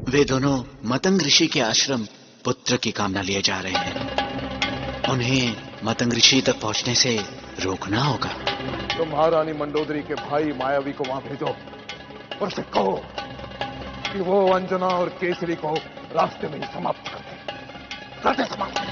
वे दोनों मतंग ऋषि के आश्रम पुत्र की कामना लिए जा रहे हैं। उन्हें मतंग ऋषि तक पहुंचने से रोकना होगा। तुम महारानी मंडोदरी के भाई मायावी को वहां भेजो और उसे कहो कि वो अंजना और केसरी को रास्ते में ही समाप्त कर दे समाप्त।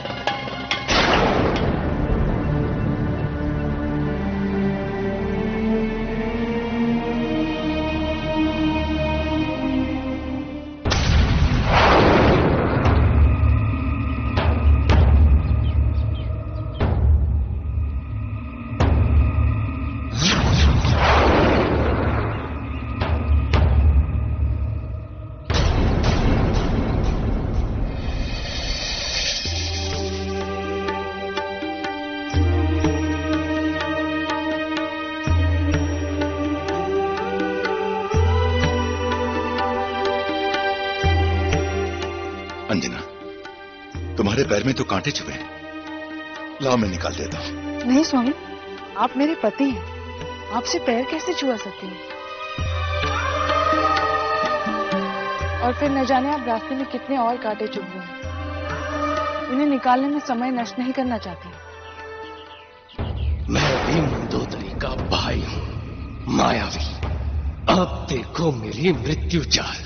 अंजना, तुम्हारे पैर में तो कांटे चुभे हैं। लाओ मैं निकाल देता हूं। नहीं स्वामी, आप मेरे पति हैं, आपसे पैर कैसे छुआ सकती हूँ? और फिर न जाने आप रास्ते में कितने और कांटे चुभ गए हैं। इन्हें निकालने में समय नष्ट नहीं करना चाहती। मैं भी मंदोदरी का भाई हूँ, मायावी। अब देखो मेरी मृत्यु चाल।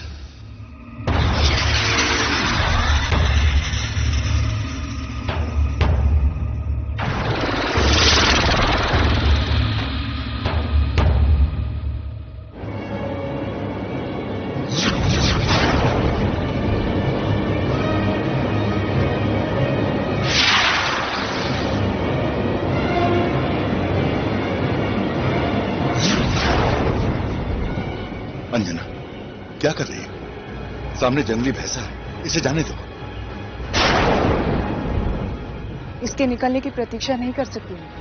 अंजना, क्या कर रही है? सामने जंगली भैंसा है, इसे जाने दो। इसके निकलने की प्रतीक्षा नहीं कर सकती हूँ।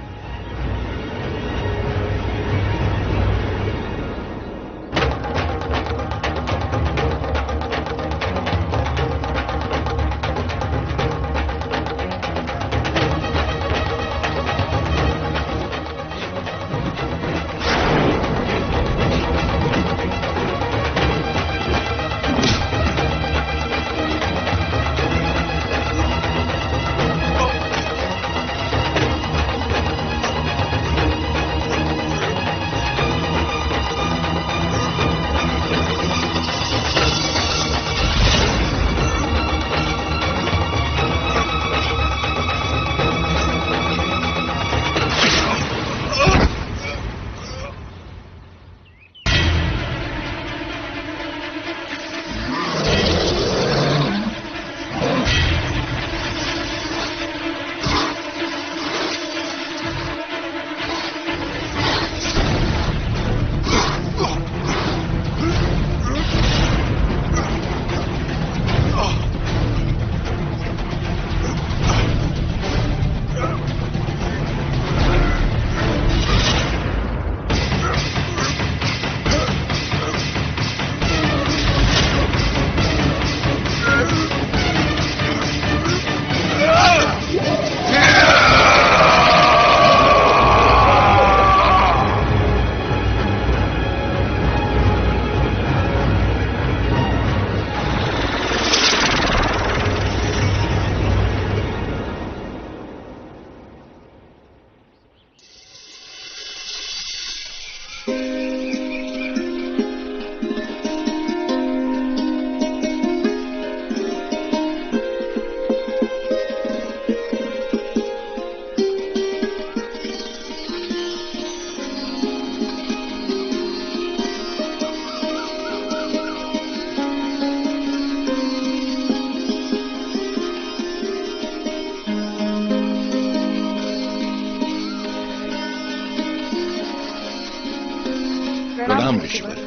प्रणाम ऋषिवर।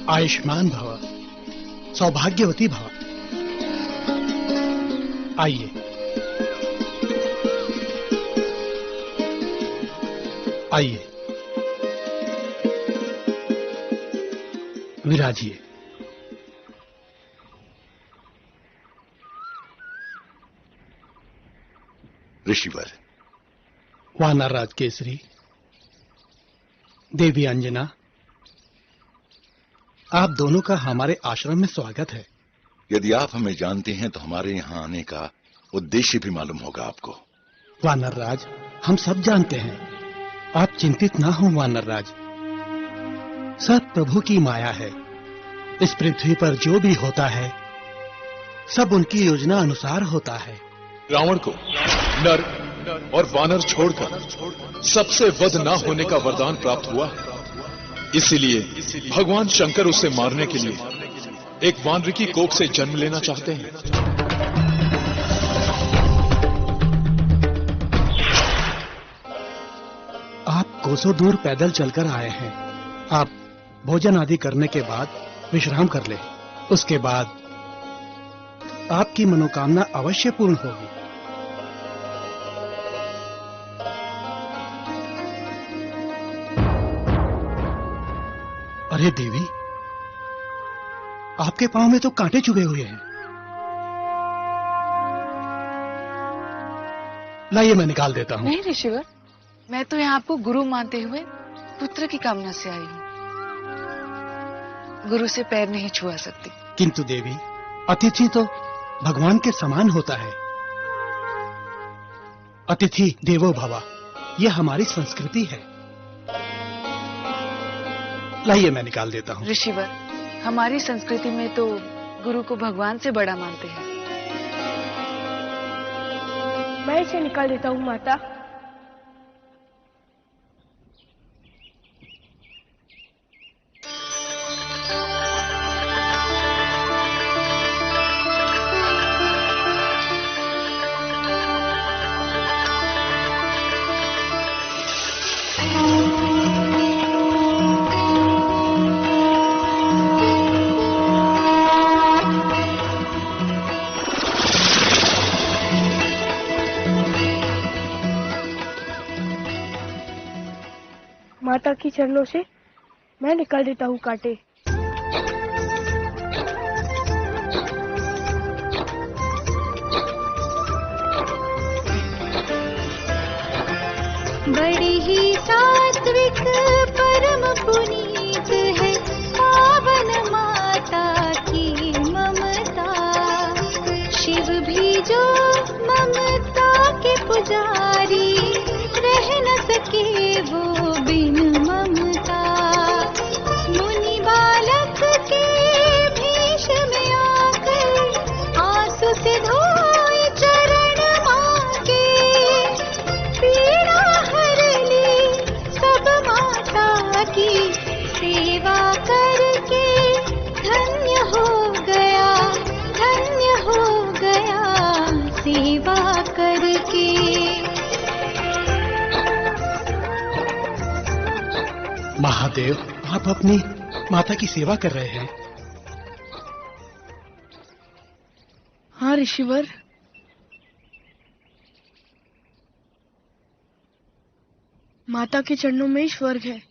आयुष्मान भव, सौभाग्यवती भव। आइए आइए, विराजिए। ऋषिवर। वानरराज केसरी, देवी अंजना, आप दोनों का हमारे आश्रम में स्वागत है। यदि आप हमें जानते हैं तो हमारे यहाँ आने का उद्देश्य भी मालूम होगा आपको। वानर राज, हम सब जानते हैं। आप चिंतित ना हो वानर राज, सब प्रभु की माया है। इस पृथ्वी पर जो भी होता है सब उनकी योजना अनुसार होता है। रावण को नर और वानर छोड़कर सबसे वध ना होने का वरदान प्राप्त हुआ है। इसीलिए भगवान शंकर उसे मारने के लिए एक वानर की कोख से जन्म लेना चाहते हैं। आप कोसों दूर पैदल चलकर आए हैं। आप भोजन आदि करने के बाद विश्राम कर ले। उसके बाद आपकी मनोकामना अवश्य पूर्ण होगी। अरे देवी, आपके पांव में तो कांटे चुभे हुए हैं। लाइए मैं निकाल देता हूँ। नहीं ऋषिवर, मैं तो यहाँ आपको गुरु मानते हुए पुत्र की कामना से आई हूँ। गुरु से पैर नहीं छुआ सकती। किंतु देवी, अतिथि तो भगवान के समान होता है। अतिथि देवो भव, यह हमारी संस्कृति है। लाइए मैं निकाल देता हूँ। ऋषिवर, हमारी संस्कृति में तो गुरु को भगवान से बड़ा मानते हैं। मैं इसे निकाल देता हूँ माता। माता की चरणों से मैं निकाल देता हूँ कांटे। बड़ी ही सात्विक परम पुनीत है पावन माता की ममता। शिव भी जो ममता के पुजारी, रह न सके वो बिन ममता। मुनि बालक के भीष में आकर आंसू से धोए चरण मांगे। पीड़ा हर ली सब माता की सेवा करके धन्य हो गया, धन्य हो गया सेवा करके। महादेव, आप अपनी माता की सेवा कर रहे हैं। हाँ ऋषिवर, माता के चरणों में ही स्वर्ग है।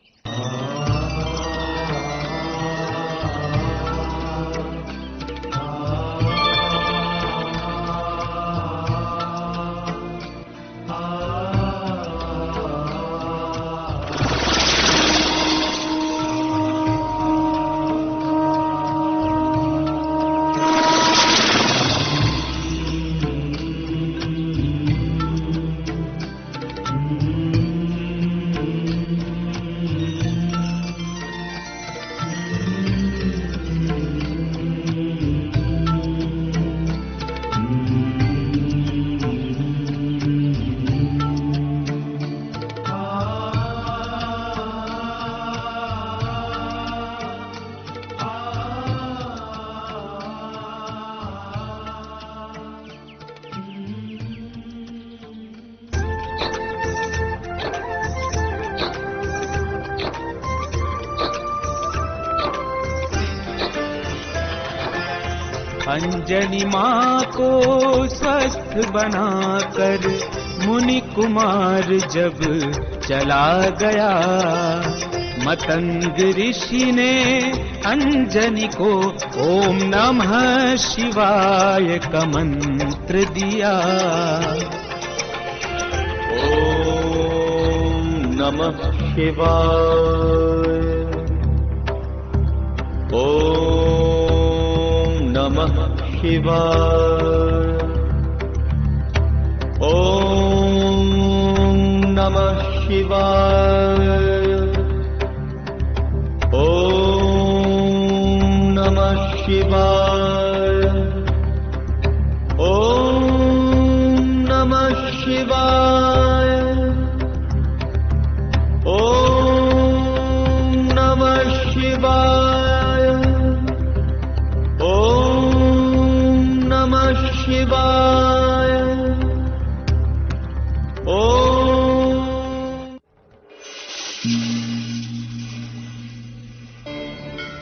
अंजनी माँ को स्वस्थ बनाकर मुनि कुमार जब चला गया, मतंग ऋषि ने अंजनी को ओम नमः शिवाय का मंत्र दिया। ओम नमः शिवाय, ओम नमः शिवाय। ओम नमः शिवाय। ओम नमः शिवाय। ओम नमः शिवाय। ओम नमः शिवाय। ओम नमः शिवाय। ओम।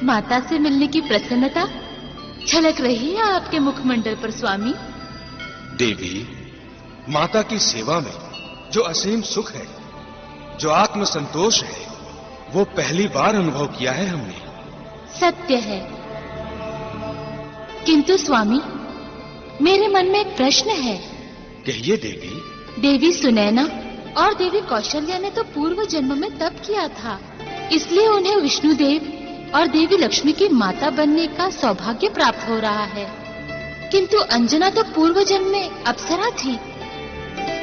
माता से मिलने की प्रसन्नता झलक रही है आपके मुखमंडल पर स्वामी। देवी, माता की सेवा में जो असीम सुख है, जो आत्म संतोष है, वो पहली बार अनुभव किया है हमने। सत्य है, किंतु स्वामी मेरे मन में एक प्रश्न है। कहिए देवी। देवी सुनैना और देवी कौशल्या ने तो पूर्व जन्म में तप किया था, इसलिए उन्हें विष्णुदेव और देवी लक्ष्मी की माता बनने का सौभाग्य प्राप्त हो रहा है। किंतु अंजना तो पूर्व जन्म में अप्सरा थी,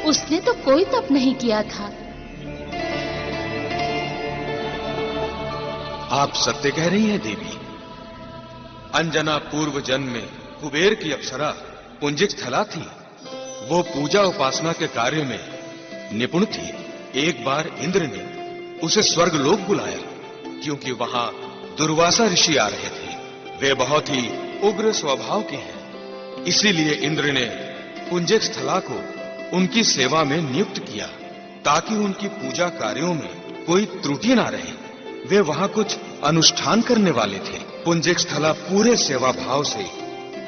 उसने तो कोई तप नहीं किया था। आप सत्य कह रही हैं देवी। अंजना पूर्व जन्म में कुबेर की अप्सरा पुंजिक स्थला थी। वो पूजा उपासना के कार्य में निपुण थी। एक बार इंद्र ने उसे स्वर्गलोक बुलाया, क्योंकि वहां दुर्वासा ऋषि आ रहे थे। वे बहुत ही उग्र स्वभाव के हैं, इसीलिए इंद्र ने पुंजिक स्थला को उनकी सेवा में नियुक्त किया, ताकि उनकी पूजा कार्यों में कोई त्रुटि ना रहे। वे वहां कुछ अनुष्ठान करने वाले थे। पुंजिक स्थला पूरे सेवा भाव से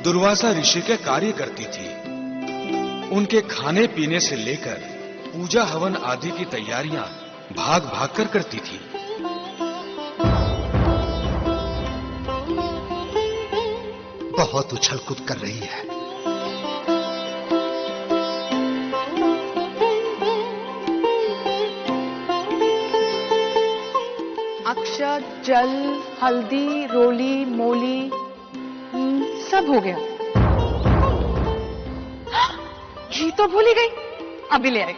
दुर्वासा ऋषि के कार्य करती थी। उनके खाने पीने से लेकर पूजा हवन आदि की तैयारियां भाग भाग कर करती थी। बहुत उछल कूद कर रही है। अक्षत, जल, हल्दी, रोली, मोली, सब हो गया। घी तो भूल ही गई, अभी ले आई।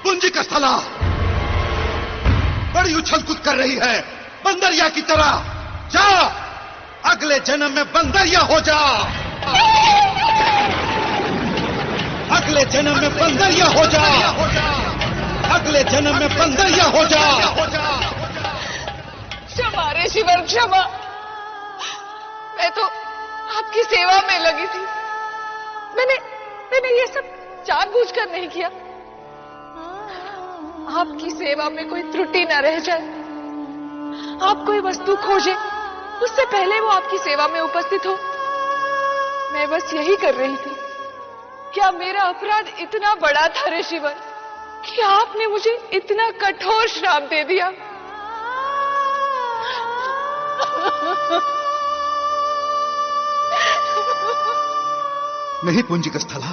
पुंजिक स्थला बड़ी उछल कूद कर रही है, बंदरिया की तरह। जा, अगले जन्म में बंदरिया हो जा। अगले जन्म में बंदरिया हो जा। अगले जन्म में बंदरिया हो जा। क्षमा ऋषिवर, क्षमा। मैं तो आपकी सेवा में लगी थी। मैंने ये सब जानबूझकर नहीं किया। आपकी सेवा में कोई त्रुटि न रह जाए। आप कोई वस्तु खोजे, उससे पहले वो आपकी सेवा में उपस्थित हो। मैं बस यही कर रही थी। क्या मेरा अपराध इतना बड़ा था ऋषिवर कि आपने मुझे इतना कठोर श्राप दे दिया? नहीं पुंजिक स्थला,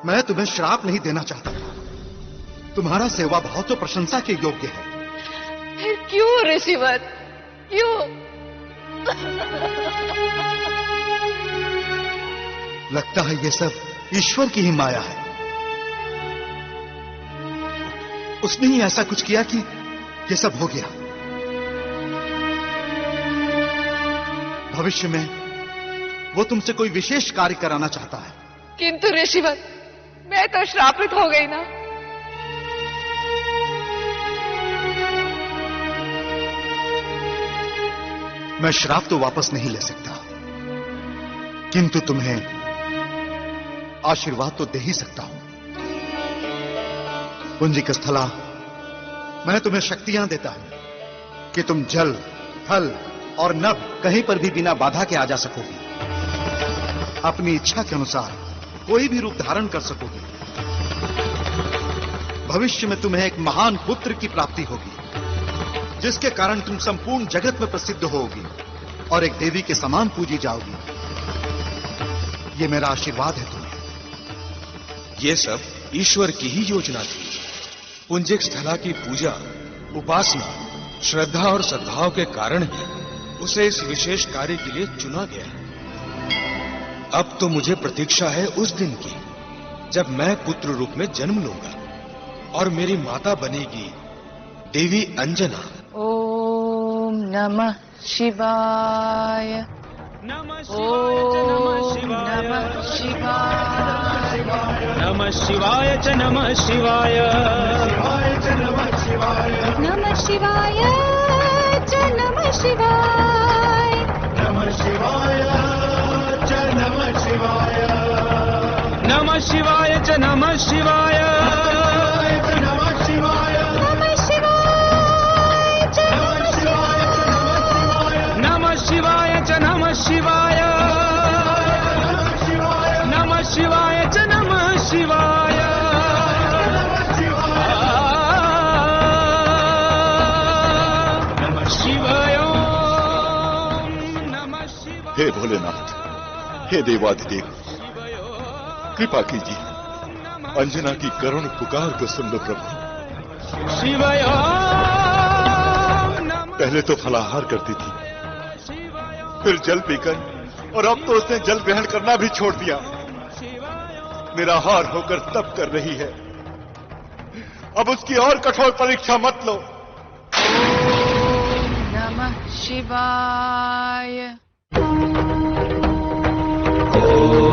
मैं तुम्हें श्राप नहीं देना चाहता। तुम्हारा सेवा भाव तो प्रशंसा के योग्य है। फिर क्यों ऋषिवर, क्यों? लगता है ये सब ईश्वर की ही माया है। उसने ही ऐसा कुछ किया कि ये सब हो गया। भविष्य में वो तुमसे कोई विशेष कार्य कराना चाहता है। किंतु ऋषिवर, मैं तो श्रापित हो गई ना। मैं श्राप तो वापस नहीं ले सकता, किंतु तुम्हें आशीर्वाद तो दे ही सकता हूं। पुंजिक स्थला, मैं तुम्हें शक्तियां देता हूं कि तुम जल, थल और नभ कहीं पर भी बिना बाधा के आ जा सकोगी। अपनी इच्छा के अनुसार कोई भी रूप धारण कर सकोगी। भविष्य में तुम्हें एक महान पुत्र की प्राप्ति होगी, जिसके कारण तुम संपूर्ण जगत में प्रसिद्ध होगी और एक देवी के समान पूजी जाओगी। ये मेरा आशीर्वाद है तुम्हें। ये सब ईश्वर की ही योजना थी। पुंजिक स्थला की पूजा, उपासना, श्रद्धा और सद्भाव के कारण ही उसे इस विशेष कार्य के लिए चुना गया। अब तो मुझे प्रतीक्षा है उस दिन की जब मैं पुत्र रूप में जन्म लूंगा और मेरी माता बनेगी देवी अंजना। ओम नमः शिवाय। नमः शिवाय च नमः शिवाय। नमः शिवाय च नमः शिवाय। नमः शिवाय च नमः शिवाय। नमः शिवाय च नमः शिवाय। नमः शिवाय च नमः शिवाय। नमः शिवाय नमः शिवाय च नमः शिवाय। नमः शिवाय च नमः शिवाय। नमः शिवाय। नमः शिवाय। हे भोलेनाथ, हे देवाधिदेव, कृपा कीजिए, अंजना की करुण पुकार को सुन लो प्रभु। शिवाय। पहले तो फलाहार करती थी, फिर जल पीकर, और अब तो उसने जल ग्रहण करना भी छोड़ दिया। निराहार होकर तप कर रही है। अब उसकी और कठोर परीक्षा मत लो। नमः शिवाय। ओम